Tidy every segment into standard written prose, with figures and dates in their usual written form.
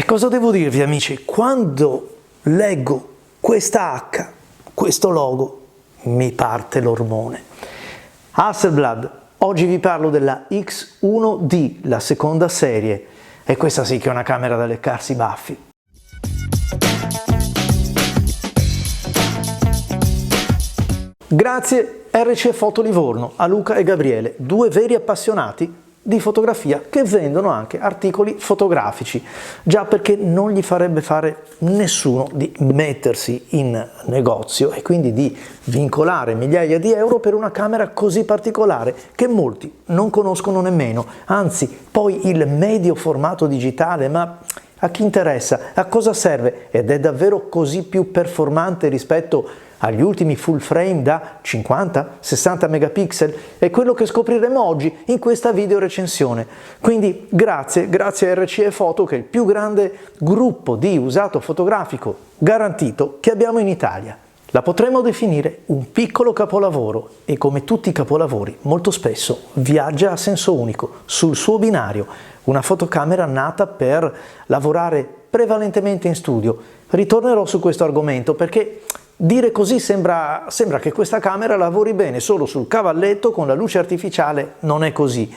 Cosa devo dirvi, amici? Quando leggo questa H, questo logo, mi parte l'ormone. Hasselblad, oggi vi parlo della X1D, la seconda serie, e questa sì che è una camera da leccarsi i baffi. Grazie RC Foto Livorno, a Luca e Gabriele, due veri appassionati di fotografia che vendono anche articoli fotografici, già perché non gli farebbe fare nessuno di mettersi in negozio e quindi di vincolare migliaia di euro per una camera così particolare che molti non conoscono nemmeno, anzi poi il medio formato digitale, ma a chi interessa, a cosa serve ed è davvero così più performante rispetto agli ultimi full frame da 50-60 megapixel? È quello che scopriremo oggi in questa video recensione. Quindi grazie a RCE Foto, che è il più grande gruppo di usato fotografico garantito che abbiamo in Italia. La potremmo definire un piccolo capolavoro e, come tutti i capolavori, molto spesso viaggia a senso unico sul suo binario, una fotocamera nata per lavorare prevalentemente in studio. Ritornerò su questo argomento perché dire così sembra che questa camera lavori bene solo sul cavalletto con la luce artificiale. Non è così,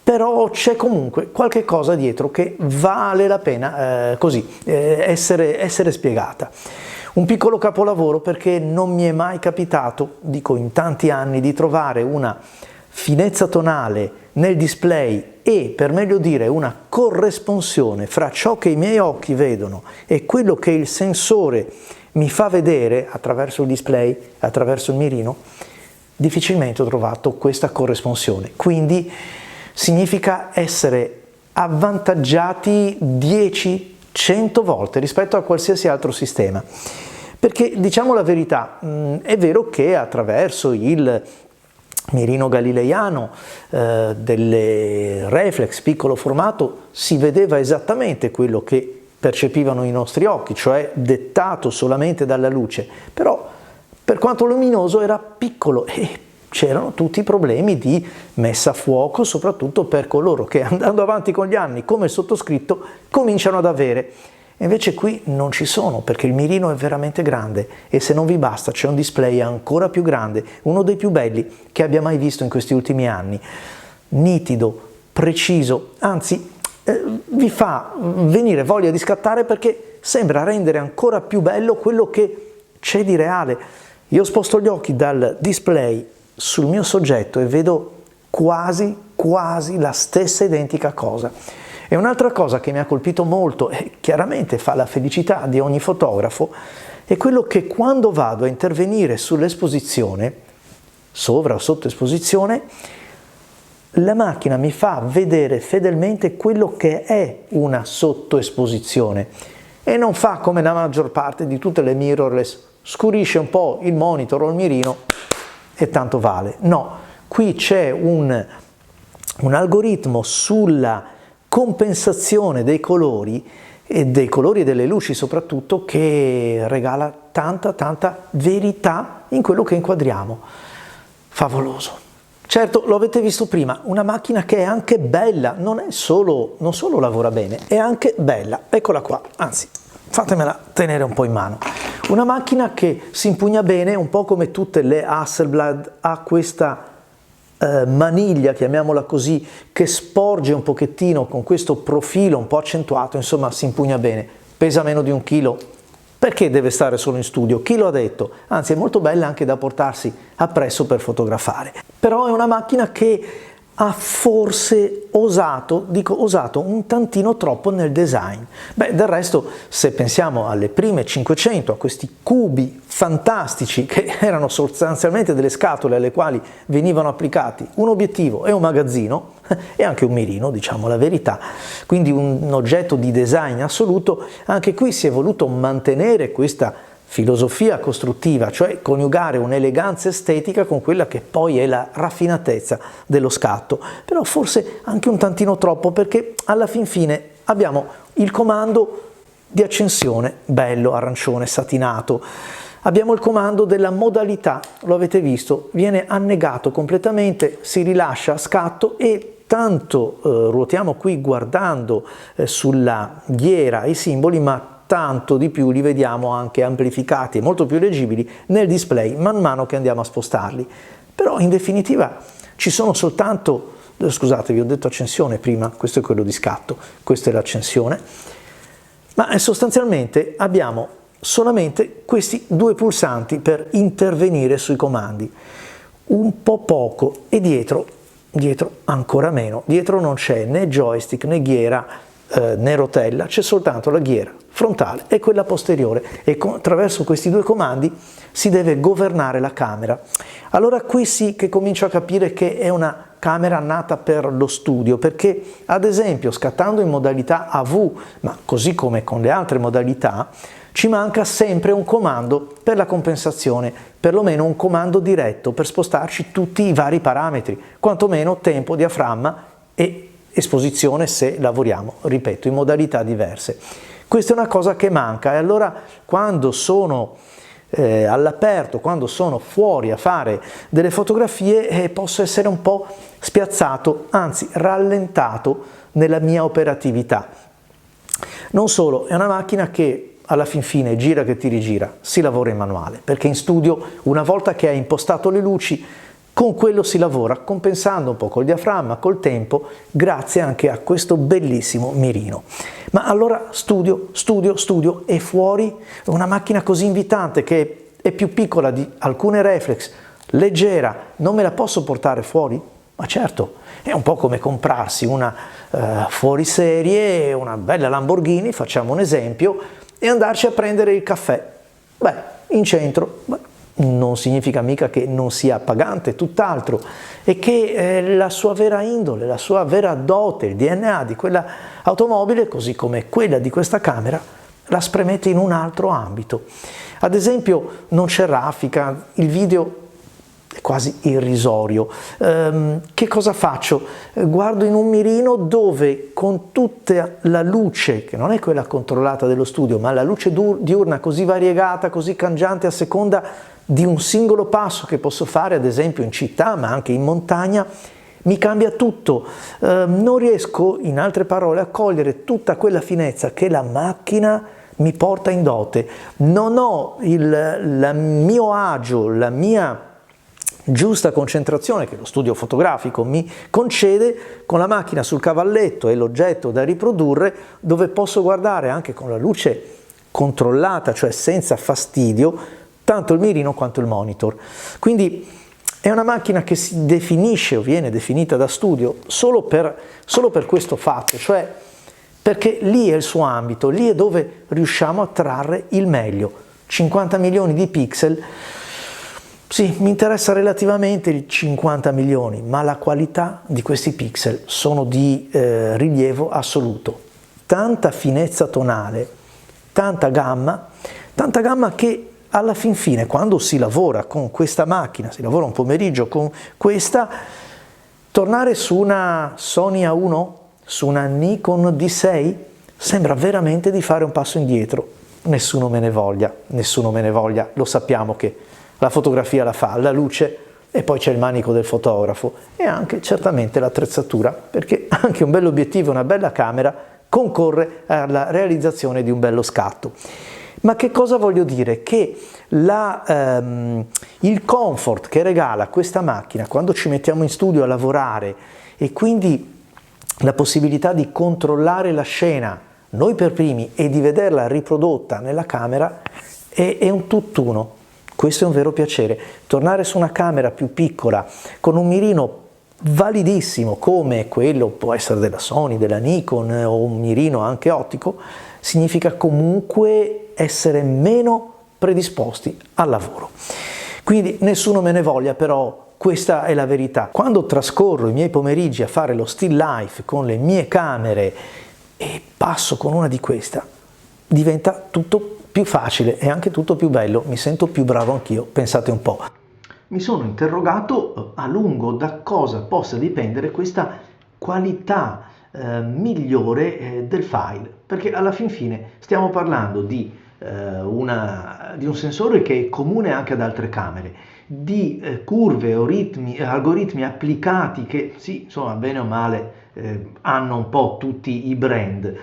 però c'è comunque qualche cosa dietro che vale la pena essere spiegata. Un piccolo capolavoro perché non mi è mai capitato, dico in tanti anni, di trovare una finezza tonale nel display e, per meglio dire, una corresponsione fra ciò che i miei occhi vedono e quello che il sensore mi fa vedere attraverso il display, attraverso il mirino. Difficilmente ho trovato questa corresponsione, quindi significa essere avvantaggiati 10-100 volte rispetto a qualsiasi altro sistema, perché diciamo la verità, è vero che attraverso il mirino galileiano delle reflex piccolo formato si vedeva esattamente quello che percepivano i nostri occhi, cioè dettato solamente dalla luce, però per quanto luminoso era piccolo e c'erano tutti i problemi di messa a fuoco, soprattutto per coloro che, andando avanti con gli anni, come il sottoscritto, cominciano ad avere. Invece qui non ci sono, perché il mirino è veramente grande e, se non vi basta, c'è un display ancora più grande, uno dei più belli che abbia mai visto in questi ultimi anni, nitido, preciso, anzi vi fa venire voglia di scattare perché sembra rendere ancora più bello quello che c'è di reale. Io sposto gli occhi dal display sul mio soggetto e vedo quasi la stessa identica cosa. E un'altra cosa che mi ha colpito molto e chiaramente fa la felicità di ogni fotografo è quello che, quando vado a intervenire sull'esposizione, sovra o sotto esposizione, la macchina mi fa vedere fedelmente quello che è una sottoesposizione e non fa come la maggior parte di tutte le mirrorless, scurisce un po' il monitor o il mirino e tanto vale. No, qui c'è un algoritmo sulla compensazione dei colori e delle luci soprattutto, che regala tanta verità in quello che inquadriamo. Favoloso. Certo, lo avete visto prima, una macchina che è anche bella, non solo lavora bene, è anche bella. Eccola qua, anzi, fatemela tenere un po' in mano. Una macchina che si impugna bene, un po' come tutte le Hasselblad, ha questa maniglia, chiamiamola così, che sporge un pochettino con questo profilo un po' accentuato, insomma si impugna bene. Pesa meno di 1 chilo. Perché deve stare solo in studio? Chi lo ha detto? Anzi, è molto bella anche da portarsi appresso per fotografare. Però è una macchina che ha forse osato un tantino troppo nel design. Beh, del resto, se pensiamo alle prime 500, a questi cubi fantastici che erano sostanzialmente delle scatole alle quali venivano applicati un obiettivo e un magazzino e anche un mirino, diciamo la verità, quindi un oggetto di design assoluto, anche qui si è voluto mantenere questa filosofia costruttiva, cioè coniugare un'eleganza estetica con quella che poi è la raffinatezza dello scatto, però forse anche un tantino troppo, perché alla fin fine abbiamo il comando di accensione, bello, arancione, satinato, abbiamo il comando della modalità, lo avete visto, viene annegato completamente, si rilascia a scatto e tanto ruotiamo qui guardando sulla ghiera i simboli, ma tanto di più li vediamo anche amplificati e molto più leggibili nel display man mano che andiamo a spostarli. Però in definitiva ci sono soltanto, scusate vi ho detto accensione prima, questo è quello di scatto, questa è l'accensione, ma sostanzialmente abbiamo solamente questi due pulsanti per intervenire sui comandi, un po' poco, e dietro ancora meno, dietro non c'è né joystick né ghiera né rotella, c'è soltanto la ghiera frontale e quella posteriore, e attraverso questi due comandi si deve governare la camera. Allora qui sì che comincio a capire che è una camera nata per lo studio, perché ad esempio scattando in modalità AV, ma così come con le altre modalità, ci manca sempre un comando per la compensazione, perlomeno un comando diretto per spostarci tutti i vari parametri, quantomeno tempo, diaframma e esposizione se lavoriamo, ripeto, in modalità diverse. Questa è una cosa che manca, e allora quando sono all'aperto, quando sono fuori a fare delle fotografie, posso essere un po' spiazzato, anzi rallentato nella mia operatività. Non solo, è una macchina che alla fin fine gira che ti rigira, si lavora in manuale, perché in studio una volta che hai impostato le luci, con quello si lavora, compensando un po' col diaframma, col tempo, grazie anche a questo bellissimo mirino. Ma allora studio, e fuori una macchina così invitante che è più piccola di alcune reflex, leggera, non me la posso portare fuori? Ma certo, è un po' come comprarsi una fuoriserie, una bella Lamborghini, facciamo un esempio, e andarci a prendere il caffè. Beh, in centro, non significa mica che non sia appagante, tutt'altro, e che la sua vera indole, la sua vera dote, il DNA di quella automobile, così come quella di questa camera, la spremete in un altro ambito. Ad esempio non c'è raffica, il video è quasi irrisorio. Che cosa faccio? Guardo in un mirino dove con tutta la luce, che non è quella controllata dello studio, ma la luce diurna così variegata, così cangiante a seconda di un singolo passo che posso fare, ad esempio in città, ma anche in montagna, mi cambia tutto. Non riesco, in altre parole, a cogliere tutta quella finezza che la macchina mi porta in dote. Non ho il mio agio, la mia giusta concentrazione che lo studio fotografico mi concede con la macchina sul cavalletto e l'oggetto da riprodurre, dove posso guardare anche con la luce controllata, cioè senza fastidio, tanto il mirino quanto il monitor. Quindi è una macchina che si definisce o viene definita da studio solo per questo fatto, cioè perché lì è il suo ambito, lì è dove riusciamo a trarre il meglio. 50 milioni di pixel, sì, mi interessa relativamente i 50 milioni, ma la qualità di questi pixel sono di rilievo assoluto. Tanta finezza tonale, tanta gamma che alla fin fine, quando si lavora con questa macchina, si lavora un pomeriggio con questa, tornare su una Sony A1, su una Nikon D6, sembra veramente di fare un passo indietro. Nessuno me ne voglia, lo sappiamo che la fotografia la fa la luce, e poi c'è il manico del fotografo e anche certamente l'attrezzatura, perché anche un bell'obiettivo e una bella camera concorre alla realizzazione di un bello scatto. Ma che cosa voglio dire? Che il comfort che regala questa macchina quando ci mettiamo in studio a lavorare, e quindi la possibilità di controllare la scena noi per primi e di vederla riprodotta nella camera, è un tutt'uno. Questo è un vero piacere. Tornare su una camera più piccola con un mirino validissimo come quello può essere della Sony, della Nikon o un mirino anche ottico, significa comunque essere meno predisposti al lavoro. Quindi nessuno me ne voglia, però questa è la verità. Quando trascorro i miei pomeriggi a fare lo still life con le mie camere e passo con una di questa, diventa tutto più facile e anche tutto più bello, mi sento più bravo anch'io, pensate un po'. Mi sono interrogato a lungo da cosa possa dipendere questa qualità migliore del file, perché alla fin fine stiamo parlando di una di un sensore che è comune anche ad altre camere, di curve o algoritmi applicati che sì, insomma, bene o male hanno un po' tutti i brand.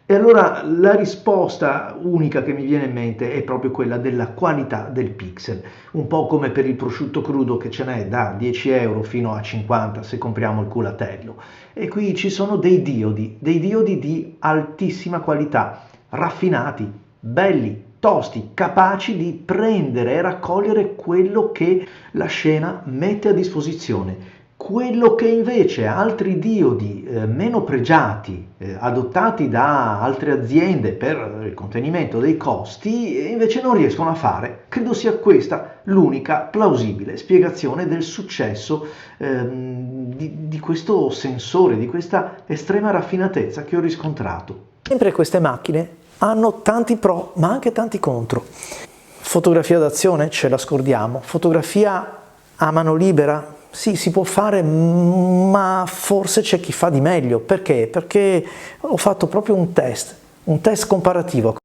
E allora la risposta unica che mi viene in mente è proprio quella della qualità del pixel, un po' come per il prosciutto crudo che ce n'è da 10 euro fino a 50 se compriamo il culatello. E qui ci sono dei diodi di altissima qualità, raffinati, belli, tosti, capaci di prendere e raccogliere quello che la scena mette a disposizione. Quello che invece altri diodi meno pregiati, adottati da altre aziende per il contenimento dei costi, invece non riescono a fare. Credo sia questa l'unica plausibile spiegazione del successo di questo sensore, di questa estrema raffinatezza che ho riscontrato. Sempre queste macchine hanno tanti pro, ma anche tanti contro. Fotografia d'azione ce la scordiamo, fotografia a mano libera. Sì, si può fare, ma forse c'è chi fa di meglio. Perché? Perché ho fatto proprio un test comparativo.